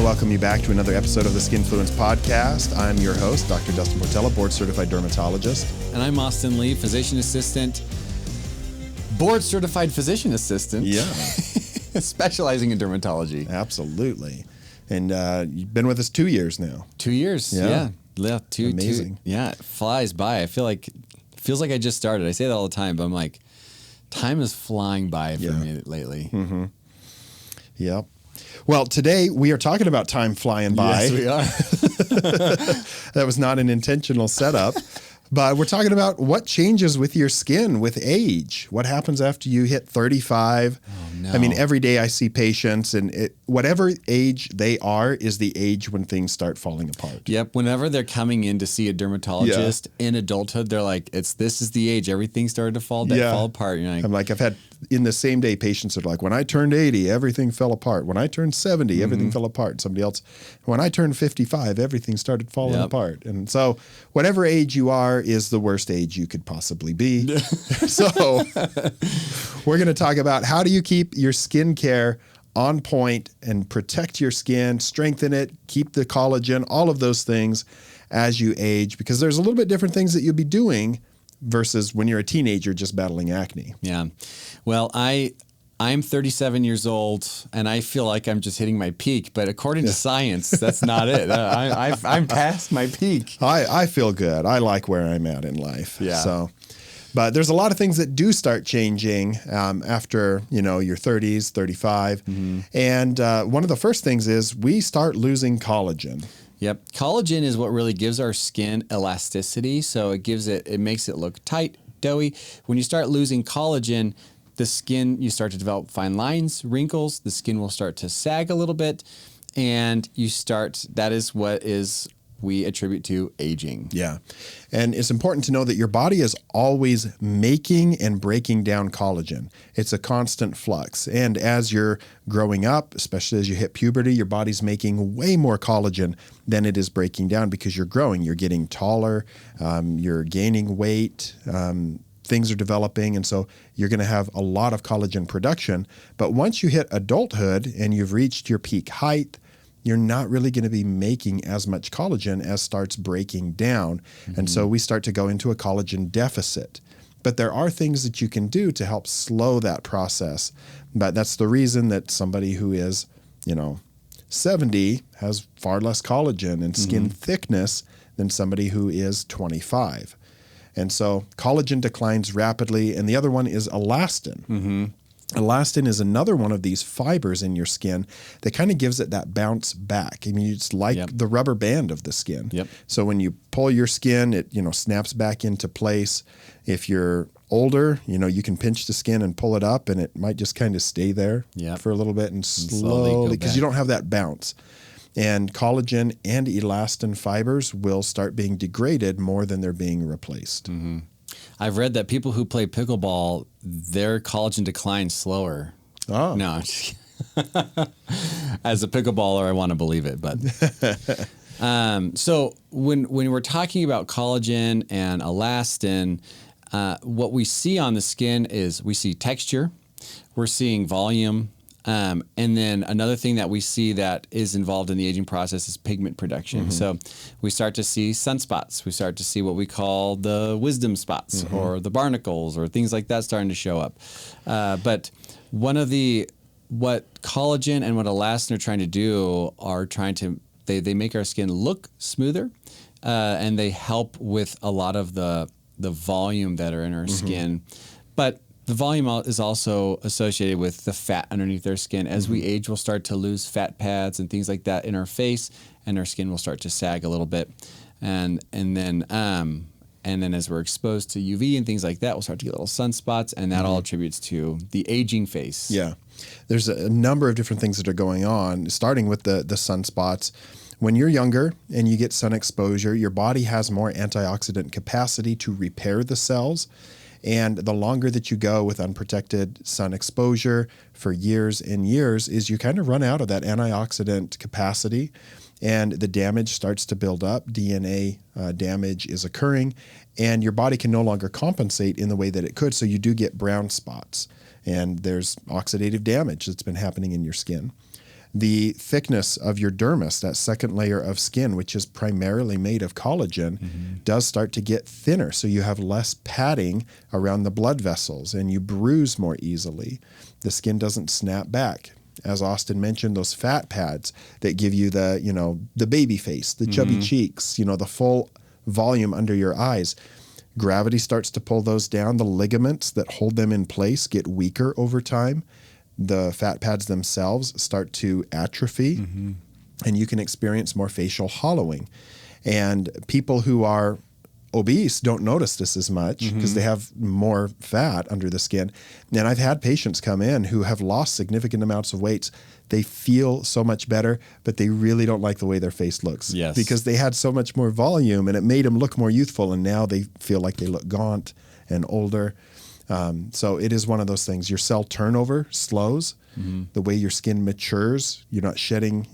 welcome you back to another episode of the Skinfluence Podcast. I'm your host, Dr. Dustin Portela, board-certified dermatologist. And I'm Austin Lee, physician assistant, board-certified physician assistant. Yeah. Specializing in dermatology. Absolutely. And you've been with us 2 years now. 2 years, yeah. Amazing. Yeah, it flies by. Feels like I just started. I say that all the time, but I'm like, time is flying by for me lately. Mm-hmm. Yep. Well, today we are talking about time flying by. Yes, we are. That was not an intentional setup. But we're talking about what changes with your skin with age. What happens after you hit 35? Oh, no. I mean, every day I see patients, and whatever age they are is the age when things start falling apart. Yep. Whenever they're coming in to see a dermatologist in adulthood, they're like, this is the age. Everything started to fall apart. You're like, I've had in the same day patients that are like, when I turned 80, everything fell apart. When I turned 70, everything fell apart. Somebody else, when I turned 55, everything started falling apart. And so whatever age you are is the worst age you could possibly be. So we're going to talk about how do you keep your skincare on point and protect your skin, strengthen it, keep the collagen, all of those things as you age, because there's a little bit different things that you'll be doing versus when you're a teenager just battling acne. Yeah. Well, I'm 37 years old, and I feel like I'm just hitting my peak. But according to science, that's not it. I'm past my peak. I feel good. I like where I'm at in life. Yeah. But there's a lot of things that do start changing after your 30s, 35. Mm-hmm. And one of the first things is we start losing collagen. Yep. Collagen is what really gives our skin elasticity. So it makes it look tight, doughy. When you start losing collagen, the skin, you start to develop fine lines, wrinkles, the skin will start to sag a little bit, and that is what we attribute to aging. Yeah. And it's important to know that your body is always making and breaking down collagen. It's a constant flux. And as you're growing up, especially as you hit puberty, your body's making way more collagen than it is breaking down because you're growing. You're getting taller, you're gaining weight, things are developing, and so you're going to have a lot of collagen production. But once you hit adulthood and you've reached your peak height, you're not really going to be making as much collagen as starts breaking down. Mm-hmm. And so we start to go into a collagen deficit. But there are things that you can do to help slow that process. But that's the reason that somebody who is, 70 has far less collagen and skin thickness than somebody who is 25. And so collagen declines rapidly. And the other one is elastin. Mm-hmm. Elastin is another one of these fibers in your skin that kind of gives it that bounce back. I mean, it's like the rubber band of the skin. Yep. So when you pull your skin, it snaps back into place. If you're older, you can pinch the skin and pull it up, and it might just kind of stay there for a little bit and slowly, because you don't have that bounce. And collagen and elastin fibers will start being degraded more than they're being replaced. Mm-hmm. I've read that people who play pickleball, their collagen declines slower. Oh. No, I'm just as a pickleballer, I want to believe it. But so when we're talking about collagen and elastin, what we see on the skin is we see texture, we're seeing volume, and then another thing that we see that is involved in the aging process is pigment production. Mm-hmm. So we start to see sunspots. We start to see what we call the wisdom spots or the barnacles or things like that starting to show up. But what collagen and what elastin are trying to do are they make our skin look smoother, and they help with a lot of the volume that are in our skin. But the volume is also associated with the fat underneath our skin. As we age, we'll start to lose fat pads and things like that in our face, and our skin will start to sag a little bit. And then as we're exposed to UV and things like that, we'll start to get little sunspots, and that all attributes to the aging face. Yeah. There's a number of different things that are going on, starting with the sunspots. When you're younger and you get sun exposure, your body has more antioxidant capacity to repair the cells. And the longer that you go with unprotected sun exposure for years and years is you kind of run out of that antioxidant capacity, and the damage starts to build up. DNA damage is occurring, and your body can no longer compensate in the way that it could. So you do get brown spots, and there's oxidative damage that's been happening in your skin. The thickness of your dermis, that second layer of skin, which is primarily made of collagen, does start to get thinner. So you have less padding around the blood vessels and you bruise more easily. The skin doesn't snap back. As Austin mentioned, those fat pads that give you the, the baby face, the chubby cheeks, the full volume under your eyes. Gravity starts to pull those down. The ligaments that hold them in place get weaker over time. The fat pads themselves start to atrophy, and you can experience more facial hollowing. And people who are obese don't notice this as much because they have more fat under the skin. And I've had patients come in who have lost significant amounts of weight. They feel so much better, but they really don't like the way their face looks. Yes. Because they had so much more volume and it made them look more youthful, and now they feel like they look gaunt and older. So it is one of those things. Your cell turnover slows. The way your skin matures, you're not shedding,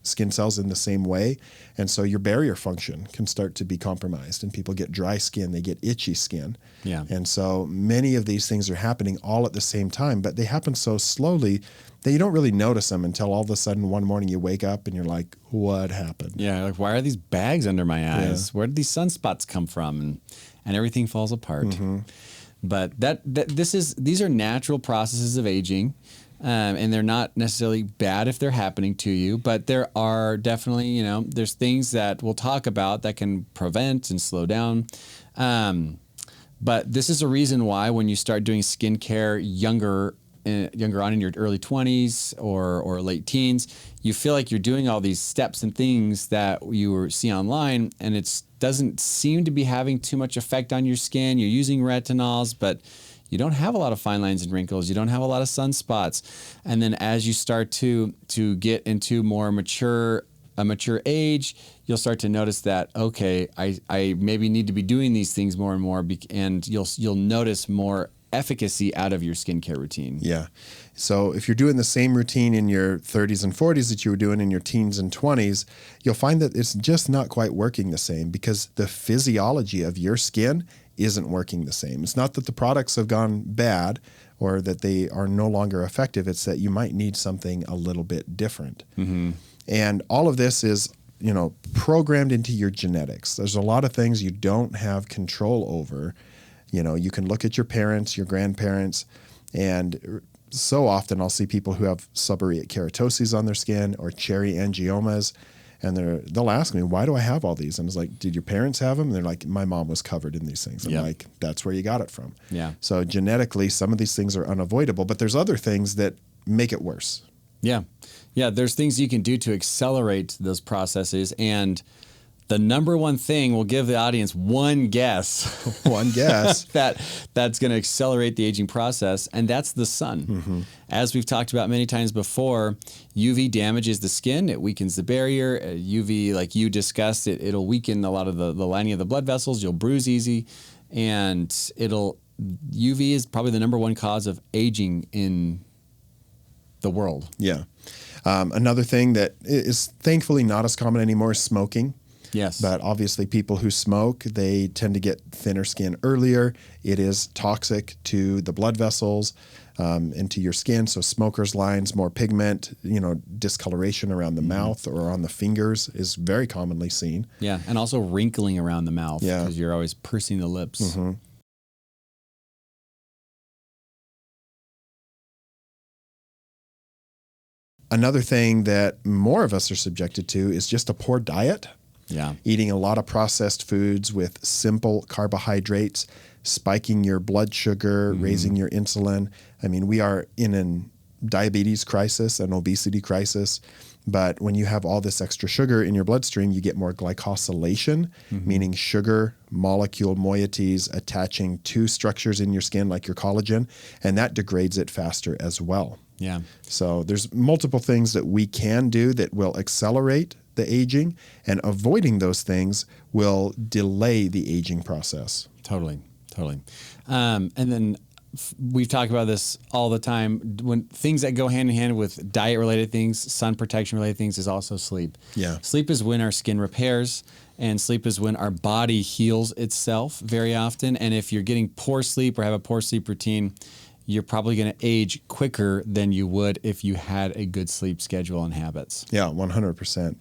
skin cells in the same way. And so your barrier function can start to be compromised, and people get dry skin, they get itchy skin. Yeah. And so many of these things are happening all at the same time, but they happen so slowly that you don't really notice them until all of a sudden one morning you wake up and you're like, what happened? Yeah, like, why are these bags under my eyes? Where did these sunspots come from? And everything falls apart. But these are natural processes of aging, and they're not necessarily bad if they're happening to you. But there are definitely, there's things that we'll talk about that can prevent and slow down. But this is a reason why when you start doing skincare younger on in your early 20s or late teens, you feel like you're doing all these steps and things that you see online, and it doesn't seem to be having too much effect on your skin. You're using retinols, but you don't have a lot of fine lines and wrinkles. You don't have a lot of sunspots. And then as you start to get into a mature age, you'll start to notice that, okay, I maybe need to be doing these things more and more, and you'll notice more efficacy out of your skincare routine. Yeah. So if you're doing the same routine in your 30s and 40s that you were doing in your teens and 20s, you'll find that it's just not quite working the same because the physiology of your skin isn't working the same. It's not that the products have gone bad or that they are no longer effective. It's that you might need something a little bit different. And all of this is, programmed into your genetics. There's a lot of things you don't have control over. You can look at your parents, your grandparents, and so often I'll see people who have seborrheic keratoses on their skin or cherry angiomas, and they'll ask me, why do I have all these? And I was like, did your parents have them? And they're like, my mom was covered in these things. I'm like, that's where you got it from. Yeah. So genetically, some of these things are unavoidable, but there's other things that make it worse. Yeah. Yeah, there's things you can do to accelerate those processes, and the number one thing, we'll give the audience one guess. One guess. that's going to accelerate the aging process, and that's the sun. As we've talked about many times before, UV damages the skin. It weakens the barrier. UV, like you discussed, it'll weaken a lot of the lining of the blood vessels. You'll bruise easy, and UV is probably the number one cause of aging in the world. Yeah. Another thing that is thankfully not as common anymore is smoking. Yes. But obviously people who smoke, they tend to get thinner skin earlier. It is toxic to the blood vessels and to your skin. So smokers' lines, more pigment, discoloration around the mouth or on the fingers is very commonly seen. Yeah, and also wrinkling around the mouth because you're always pursing the lips. Another thing that more of us are subjected to is just a poor diet. Yeah. Eating a lot of processed foods with simple carbohydrates, spiking your blood sugar, raising your insulin. I mean, we are in a diabetes crisis, an obesity crisis. But when you have all this extra sugar in your bloodstream, you get more glycosylation, meaning sugar molecule moieties attaching to structures in your skin like your collagen, and that degrades it faster as well. Yeah. So there's multiple things that we can do that will accelerate the aging, and avoiding those things will delay the aging process. Totally. And then we've talked about this all the time. When things that go hand in hand with diet-related things, sun protection-related things, is also sleep. Yeah. Sleep is when our skin repairs, and sleep is when our body heals itself very often. And if you're getting poor sleep or have a poor sleep routine, you're probably going to age quicker than you would if you had a good sleep schedule and habits. Yeah, 100%.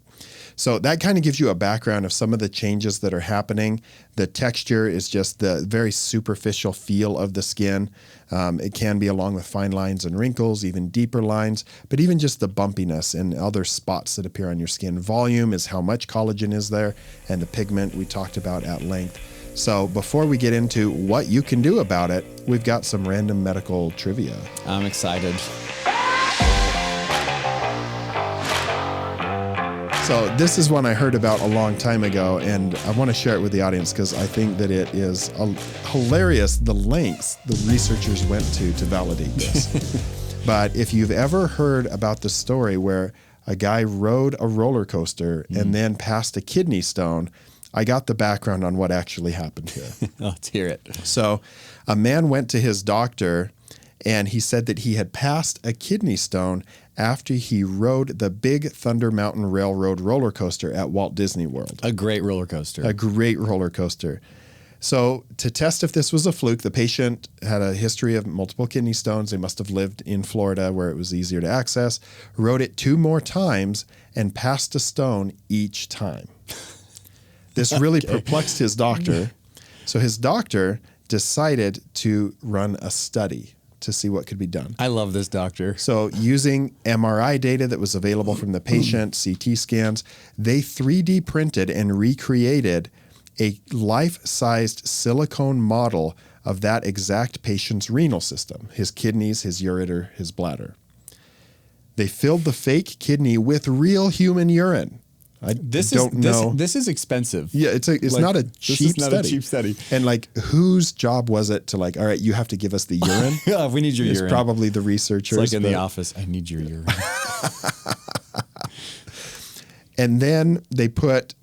So that kind of gives you a background of some of the changes that are happening. The texture is just the very superficial feel of the skin. It can be along with fine lines and wrinkles, even deeper lines, but even just the bumpiness and other spots that appear on your skin. Volume is how much collagen is there, and the pigment we talked about at length. So before we get into what you can do about it, we've got some random medical trivia. I'm excited. So this is one I heard about a long time ago, and I want to share it with the audience because I think that it is hilarious the lengths the researchers went to validate this. But if you've ever heard about the story where a guy rode a roller coaster and then passed a kidney stone, I got the background on what actually happened here. Let's hear it. So a man went to his doctor and he said that he had passed a kidney stone after he rode the Big Thunder Mountain Railroad roller coaster at Walt Disney World. A great roller coaster. A great roller coaster. So to test if this was a fluke, the patient had a history of multiple kidney stones. They must have lived in Florida where it was easier to access, rode it 2 more times, and passed a stone each time. This really perplexed his doctor. So his doctor decided to run a study to see what could be done. I love this doctor. So using MRI data that was available from the patient, CT scans, they 3D printed and recreated a life-sized silicone model of that exact patient's renal system, his kidneys, his ureter, his bladder. They filled the fake kidney with real human urine. This is expensive. Yeah, it's not a cheap study. This is not a cheap study. And like, whose job was it to like, all right, you have to give us the urine? Yeah, we need your urine. It's probably the researchers. It's like in the office, I need your urine. And then they put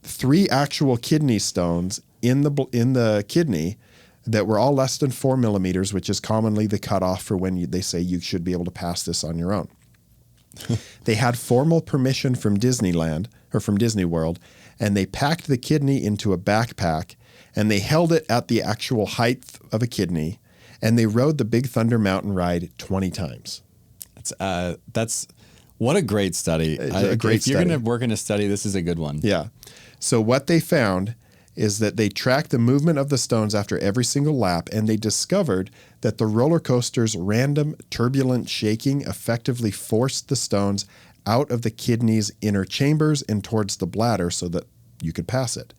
3 actual kidney stones in the kidney that were all less than 4 millimeters, which is commonly the cutoff for when they say you should be able to pass this on your own. They had formal permission from Disneyland or from Disney World, and they packed the kidney into a backpack and they held it at the actual height of a kidney, and they rode the Big Thunder Mountain ride 20 times. That's what a great study. If you're going to work in a study, this is a good one. Yeah. So what they found is that they tracked the movement of the stones after every single lap, and they discovered that the roller coaster's random turbulent shaking effectively forced the stones out of the kidney's inner chambers and towards the bladder so that you could pass it.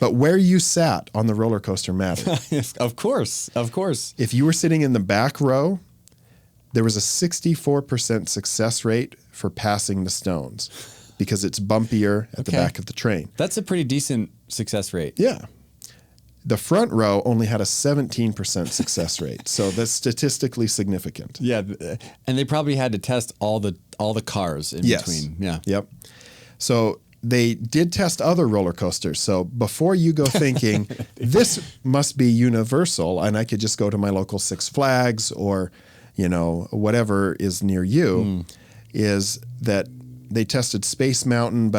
But where you sat on the roller coaster mattered. Of course. If you were sitting in the back row, there was a 64% success rate for passing the stones because it's bumpier at the back of the train. That's a pretty decent success rate. Yeah. The front row only had a 17% success rate. So that's statistically significant. Yeah. And they probably had to test all the cars in between. Yeah. Yep. So they did test other roller coasters. So before you go thinking, this must be universal and I could just go to my local Six Flags or, whatever is near you, is that they tested Space Mountain,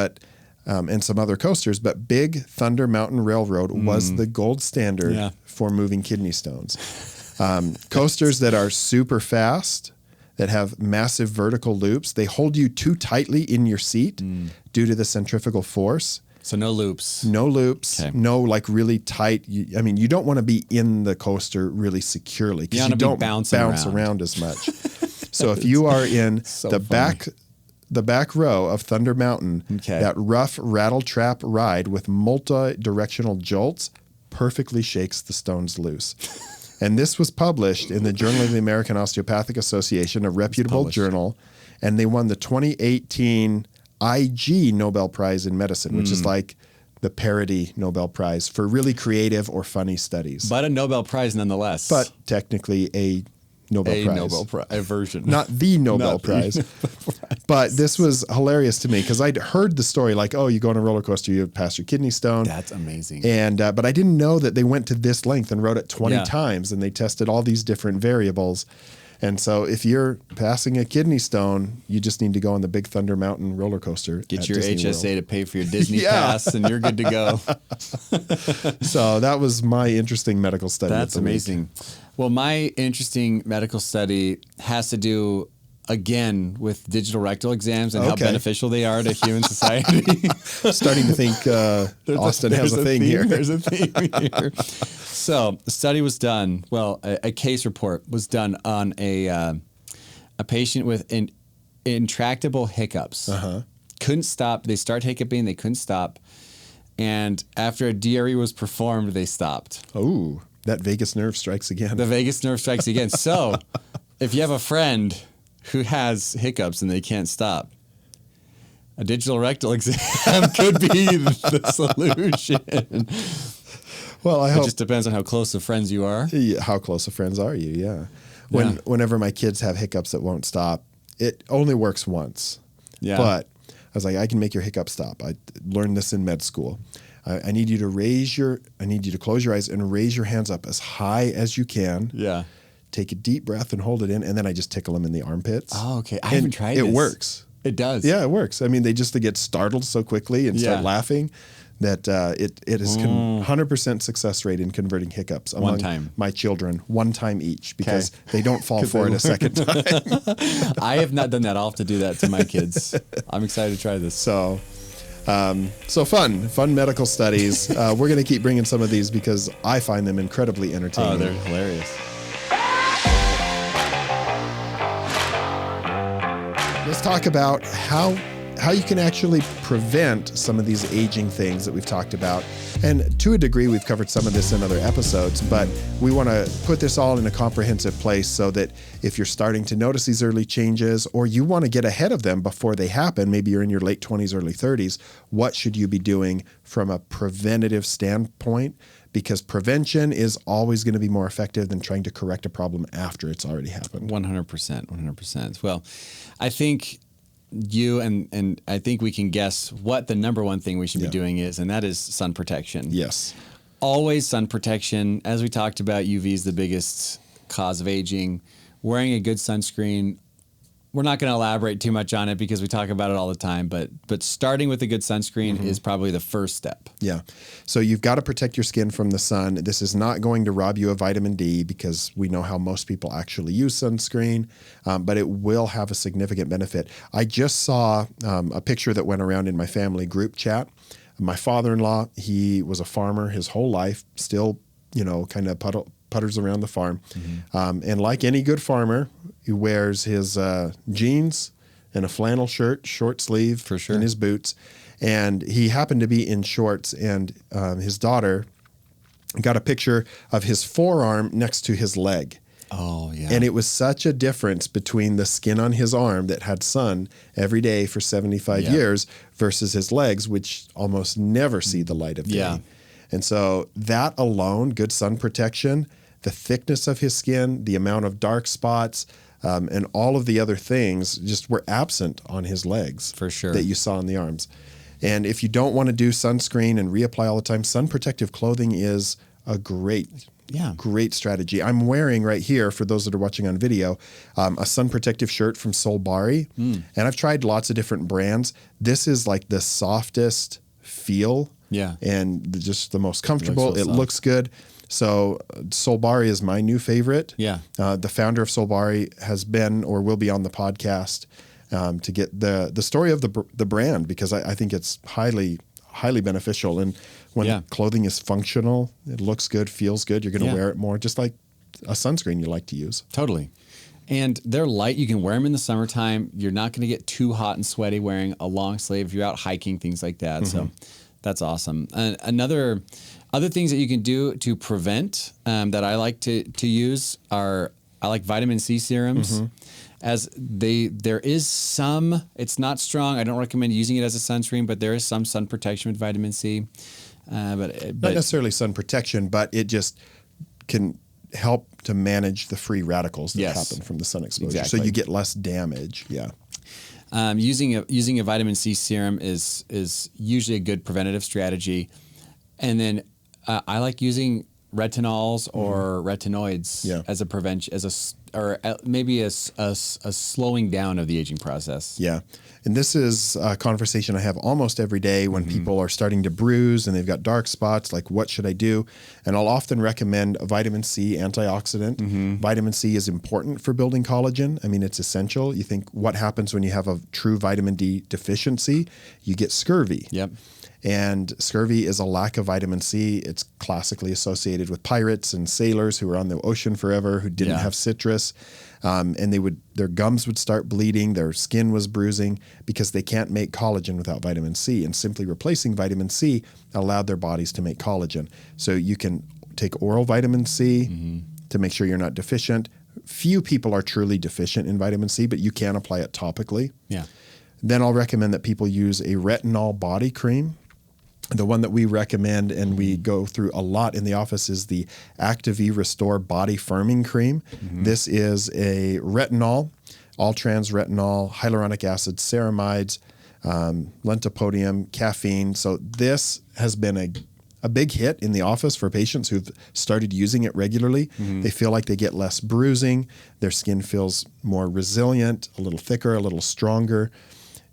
and some other coasters, but Big Thunder Mountain Railroad was the gold standard for moving kidney stones. Coasters that are super fast, that have massive vertical loops, they hold you too tightly in your seat due to the centrifugal force. So no loops. No loops. Okay. No like really tight. You don't want to be in the coaster really securely because you don't bounce around as much. So if you are in the back row of Thunder Mountain, that rough rattle trap ride with multi-directional jolts perfectly shakes the stones loose. And this was published in the Journal of the American Osteopathic Association, a reputable journal, and they won the 2018 IG Nobel Prize in Medicine, which is like the parody Nobel Prize for really creative or funny studies. But a Nobel Prize nonetheless. But technically a Nobel Prize. A version. Not the Nobel Prize. But this was hilarious to me because I'd heard the story like, oh, you go on a roller coaster, you pass your kidney stone. That's amazing. And but I didn't know that they went to this length and rode it 20 times and they tested all these different variables. And so if you're passing a kidney stone, you just need to go on the Big Thunder Mountain roller coaster. Get your Disney HSA World. to pay for your Disney pass, and you're good to go. So that was my interesting medical study. That's amazing. Well, my interesting medical study has to do, again, with digital rectal exams and how beneficial they are to human society. Starting to think Austin has a thing here. There's a theme here. So the study was done, a case report was done on a patient with intractable hiccups. Couldn't stop. They start hiccuping. They couldn't stop. And after a DRE was performed, they stopped. Oh, that vagus nerve strikes again. The vagus nerve strikes again. So if you have a friend who has hiccups and they can't stop, a digital rectal exam could be the solution. Well, I hope. It just depends on how close of friends you are. Yeah, how close of friends are you? Yeah. Whenever my kids have hiccups that won't stop, it only works once. Yeah. But I was like, I can make your hiccup stop. I learned this in med school. I need you to close your eyes and raise your hands up as high as you can. Yeah. Take a deep breath and hold it in, and then I just tickle them in the armpits. Oh, okay. I haven't tried it. this. It works. It does. Yeah, it works. I mean, they get startled so quickly and start laughing that it is 100% success rate in converting hiccups among my children, one time each, because they don't fall for it a second time. I have not done that. I'll have to do that to my kids. I'm excited to try this. So fun medical studies. We're going to keep bringing some of these because I find them incredibly entertaining. Oh, they're hilarious. Let's talk about how you can actually prevent some of these aging things that we've talked about. And to a degree, we've covered some of this in other episodes, but we want to put this all in a comprehensive place so that if you're starting to notice these early changes or you want to get ahead of them before they happen, maybe you're in your late 20s, early 30s, what should you be doing from a preventative standpoint? Because prevention is always going to be more effective than trying to correct a problem after it's already happened. 100%. Well, I think you and I think we can guess what the number one thing we should be doing is, and that is sun protection. Yes. Always sun protection. As we talked about, UV is the biggest cause of aging. Wearing a good sunscreen. We're not going to elaborate too much on it because we talk about it all the time, but starting with a good sunscreen is probably the first step. Yeah. So you've got to protect your skin from the sun. This is not going to rob you of vitamin D because we know how most people actually use sunscreen, but it will have a significant benefit. I just saw a picture that went around in my family group chat. My father-in-law, he was a farmer his whole life, still, kind of putters around the farm. And like any good farmer, he wears his jeans and a flannel shirt, short sleeve, for sure, and his boots. And he happened to be in shorts, and his daughter got a picture of his forearm next to his leg. Oh, yeah. And it was such a difference between the skin on his arm that had sun every day for 75 years versus his legs, which almost never see the light of day. Yeah. And so that alone, good sun protection, the thickness of his skin, the amount of dark spots, and all of the other things just were absent on his legs. For sure. That you saw on the arms. And if you don't want to do sunscreen and reapply all the time, sun protective clothing is a great strategy. I'm wearing right here, for those that are watching on video, a sun protective shirt from Solbari. And I've tried lots of different brands. This is like the softest feel. Yeah. And just the most comfortable. It soft. looks good. So Solbari is my new favorite. Yeah. The founder of Solbari has been or will be on the podcast to get the story of the brand, because I think it's highly beneficial. And when clothing is functional, it looks good, feels good, you're going to wear it more, just like a sunscreen you like to use. Totally. And they're light. You can wear them in the summertime. You're not going to get too hot and sweaty wearing a long sleeve if you're out hiking, things like that. So that's awesome. And other things that you can do to prevent that I like to use are, I like vitamin C serums. As there is some, it's not strong. I don't recommend using it as a sunscreen, but there is some sun protection with vitamin C. But not necessarily sun protection, but it just can help to manage the free radicals that happen from the sun exposure. Exactly. So you get less damage. Yeah. Using a vitamin C serum is usually a good preventative strategy. And then I like using retinols or retinoids Yeah. as a prevention, maybe a slowing down of the aging process. Yeah. And this is a conversation I have almost every day when people are starting to bruise and they've got dark spots, like what should I do? And I'll often recommend a vitamin C antioxidant. Vitamin C is important for building collagen. I mean, it's essential. You think what happens when you have a true vitamin D deficiency? You get scurvy. Yep. And scurvy is a lack of vitamin C. It's classically associated with pirates and sailors who were on the ocean forever, who didn't have citrus. And their gums would start bleeding, their skin was bruising because they can't make collagen without vitamin C. And simply replacing vitamin C allowed their bodies to make collagen. So you can take oral vitamin C to make sure you're not deficient. Few people are truly deficient in vitamin C, but you can apply it topically. Yeah. Then I'll recommend that people use a retinol body cream. The one that we recommend and we go through a lot in the office is the Active-E Restore Body Firming Cream. This is a retinol, all-trans retinol, hyaluronic acid, ceramides, lentopodium, caffeine. So this has been a big hit in the office for patients who've started using it regularly. They feel like they get less bruising. Their skin feels more resilient, a little thicker, a little stronger.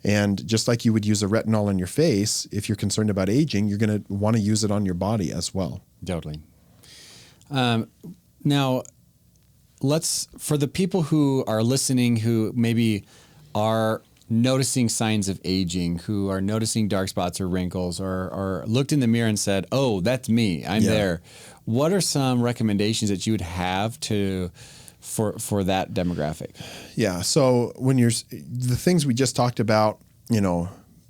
And just like you would use a retinol on your face, if you're concerned about aging, you're going to want to use it on your body as well. Totally. Now, for the people who are listening, who maybe are noticing signs of aging, who are noticing dark spots or wrinkles, or looked in the mirror and said, "Oh, that's me. I'm there." What are some recommendations that you would have for that demographic? Yeah. So when the things we just talked about,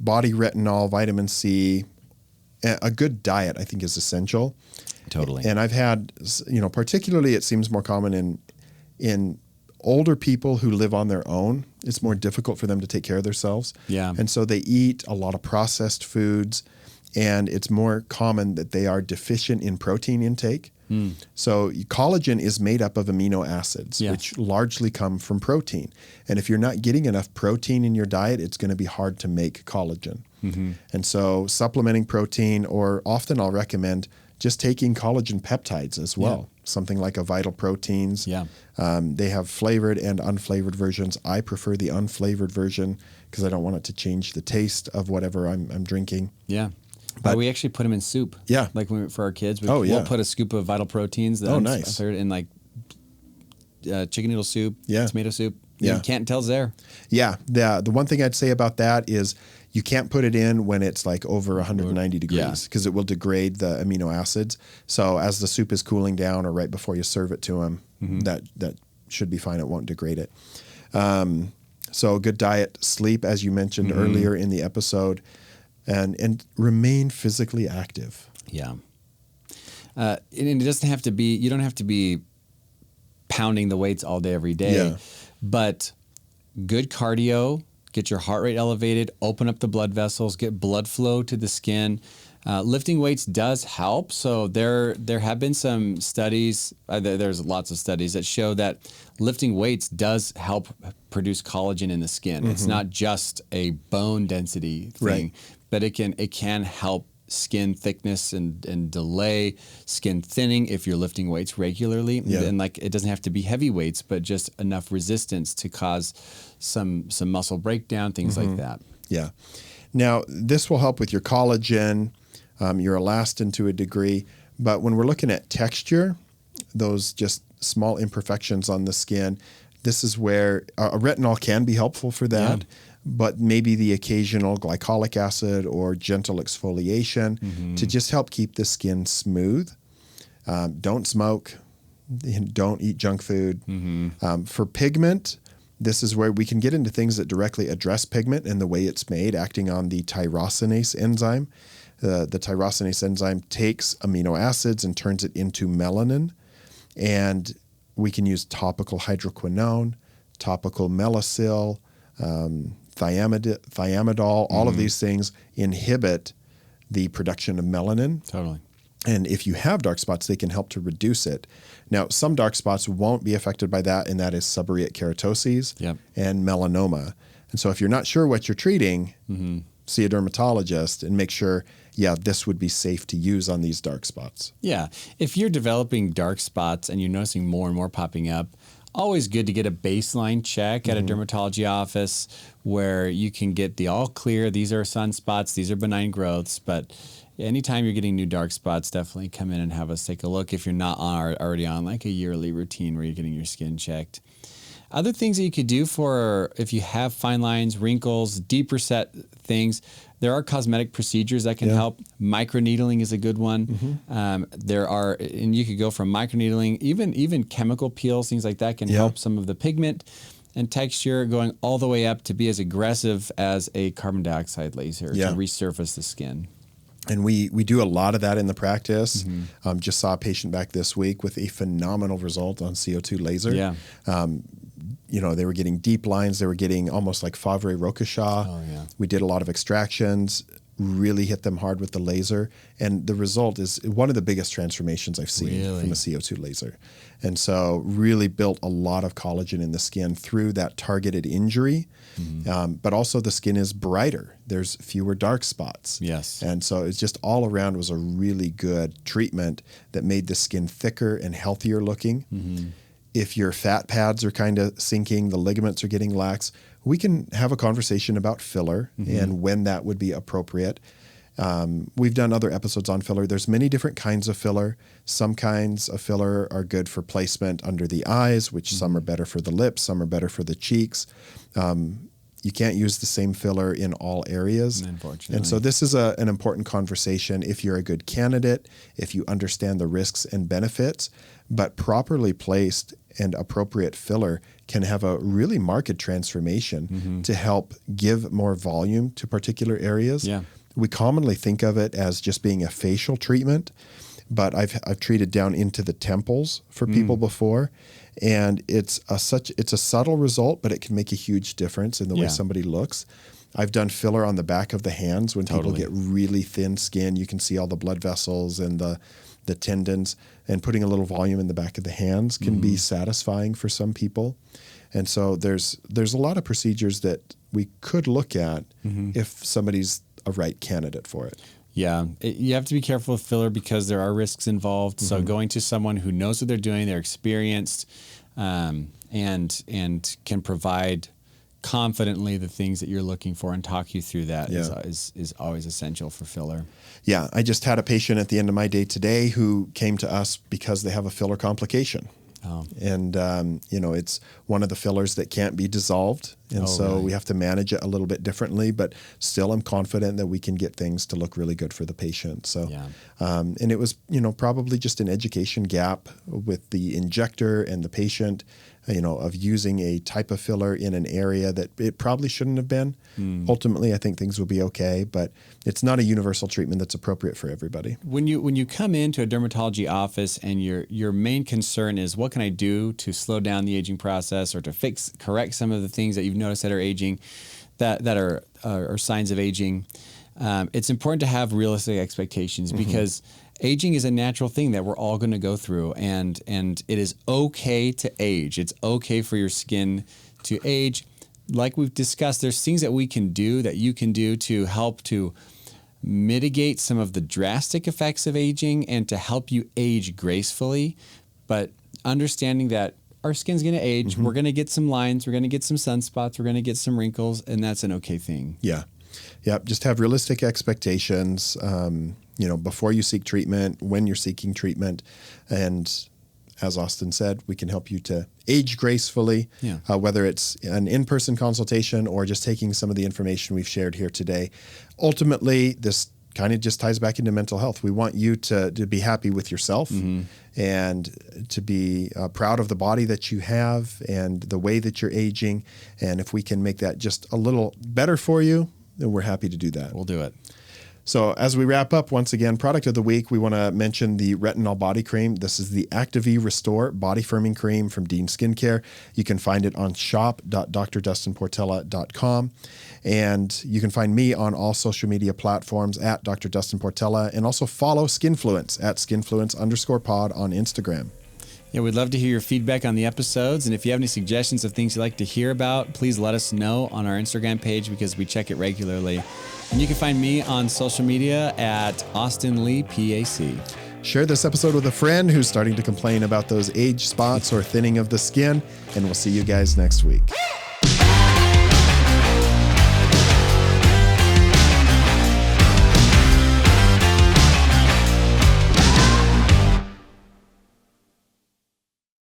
body retinol, vitamin C, a good diet, I think is essential. Totally. And I've had, particularly it seems more common in older people who live on their own. It's more difficult for them to take care of themselves. Yeah. And so they eat a lot of processed foods, and it's more common that they are deficient in protein intake. So collagen is made up of amino acids, which largely come from protein. And if you're not getting enough protein in your diet, it's going to be hard to make collagen. And so supplementing protein, or often I'll recommend just taking collagen peptides as well, something like a Vital Proteins. They have flavored and unflavored versions. I prefer the unflavored version because I don't want it to change the taste of whatever I'm drinking. Yeah. But we actually put them in soup. Yeah. Like for our kids, we'll put a scoop of Vital Proteins. Nice. In like chicken noodle soup, tomato soup. Yeah. You can't tell it's there. Yeah. The one thing I'd say about that is you can't put it in when it's like over 190 degrees because it will degrade the amino acids. So as the soup is cooling down or right before you serve it to them, that should be fine. It won't degrade it. So good diet, sleep, as you mentioned earlier in the episode, and remain physically active. Yeah. And it doesn't have to be, you don't have to be pounding the weights all day, every day, but good cardio, get your heart rate elevated, open up the blood vessels, get blood flow to the skin. Lifting weights does help. So there have been some studies, there's lots of studies that show that lifting weights does help produce collagen in the skin. It's not just a bone density thing, but it can help skin thickness and delay skin thinning if you're lifting weights regularly. And like, it doesn't have to be heavy weights, but just enough resistance to cause some muscle breakdown, things like that. Yeah. Now, this will help with your collagen, your elastin to a degree, but when we're looking at texture, those just small imperfections on the skin, this is where a retinol can be helpful for that. But maybe the occasional glycolic acid or gentle exfoliation to just help keep the skin smooth. Don't smoke. Don't eat junk food. For pigment, this is where we can get into things that directly address pigment and the way it's made, acting on the tyrosinase enzyme. The tyrosinase enzyme takes amino acids and turns it into melanin. And we can use topical hydroquinone, topical Melasil, thiamidol, all of these things inhibit the production of melanin. Totally. And if you have dark spots, they can help to reduce it. Now, some dark spots won't be affected by that, and that is seborrheic keratoses and melanoma. And so if you're not sure what you're treating, see a dermatologist and make sure yeah, this would be safe to use on these dark spots. Yeah. If you're developing dark spots and you're noticing more and more popping up, always good to get a baseline check at a dermatology office where you can get the all clear. These are sunspots. These are benign growths. But anytime you're getting new dark spots, definitely come in and have us take a look if you're not already on like a yearly routine where you're getting your skin checked. Other things that you could do for if you have fine lines, wrinkles, deeper set things, there are cosmetic procedures that can help. Microneedling is a good one. There are, and you could go from microneedling, even chemical peels, things like that can help some of the pigment and texture, going all the way up to be as aggressive as a carbon dioxide laser to resurface the skin. And we do a lot of that in the practice. Just saw a patient back this week with a phenomenal result on CO2 laser. Yeah. You know, they were getting deep lines. They were getting almost like Favre-Rochechouart. Oh, yeah. We did a lot of extractions, really hit them hard with the laser. And the result is one of the biggest transformations I've seen from a CO2 laser. And so really built a lot of collagen in the skin through that targeted injury. But also the skin is brighter. There's fewer dark spots. Yes. And so it's just all around was a really good treatment that made the skin thicker and healthier looking. If your fat pads are kind of sinking, the ligaments are getting lax, we can have a conversation about filler and when that would be appropriate. We've done other episodes on filler. There's many different kinds of filler. Some kinds of filler are good for placement under the eyes, which some are better for the lips, some are better for the cheeks. You can't use the same filler in all areas. Unfortunately. And so this is an important conversation if you're a good candidate, if you understand the risks and benefits, but properly placed and appropriate filler can have a really marked transformation to help give more volume to particular areas. Yeah. We commonly think of it as just being a facial treatment, but I've treated down into the temples for people before, and it's a subtle result, but it can make a huge difference in the way somebody looks. I've done filler on the back of the hands when people get really thin skin. You can see all the blood vessels and the tendons, and putting a little volume in the back of the hands can be satisfying for some people. And so there's a lot of procedures that we could look at if somebody's a right candidate for it. Yeah, you have to be careful with filler because there are risks involved. So going to someone who knows what they're doing, they're experienced, and can provide confidently the things that you're looking for and talk you through that is always essential for filler. Yeah, I just had a patient at the end of my day today who came to us because they have a filler complication. Oh. And, it's one of the fillers that can't be dissolved. And we have to manage it a little bit differently, but still I'm confident that we can get things to look really good for the patient. So, and it was, probably just an education gap with the injector and the patient, of using a type of filler in an area that it probably shouldn't have been. Ultimately, I think things will be okay, but it's not a universal treatment that's appropriate for everybody. When you come into a dermatology office and your main concern is what can I do to slow down the aging process or to correct some of the things that you've noticed that are aging, that are signs of aging, it's important to have realistic expectations because aging is a natural thing that we're all going to go through, and it is okay to age. It's okay for your skin to age. Like we've discussed, there's things that we can do, that you can do to help to mitigate some of the drastic effects of aging and to help you age gracefully. But understanding that our skin's going to age, we're going to get some lines, we're going to get some sunspots, we're going to get some wrinkles, and that's an okay thing. Yeah. Just have realistic expectations, before you seek treatment, when you're seeking treatment. And as Austin said, we can help you to age gracefully, whether it's an in-person consultation or just taking some of the information we've shared here today. Ultimately, this kind of just ties back into mental health. We want you to be happy with yourself and to be proud of the body that you have and the way that you're aging. And if we can make that just a little better for you, then we're happy to do that. We'll do it. So as we wrap up, once again, product of the week, we want to mention the Retinol Body Cream. This is the Active-E Restore Body Firming Cream from Dean Skincare. You can find it on shop.drdustinportela.com. And you can find me on all social media platforms at Dr. Dustin Portela, and also follow Skinfluence at Skinfluence_pod on Instagram. Yeah, we'd love to hear your feedback on the episodes. And if you have any suggestions of things you'd like to hear about, please let us know on our Instagram page because we check it regularly. And you can find me on social media at Austin Lee PAC. Share this episode with a friend who's starting to complain about those age spots or thinning of the skin, and we'll see you guys next week.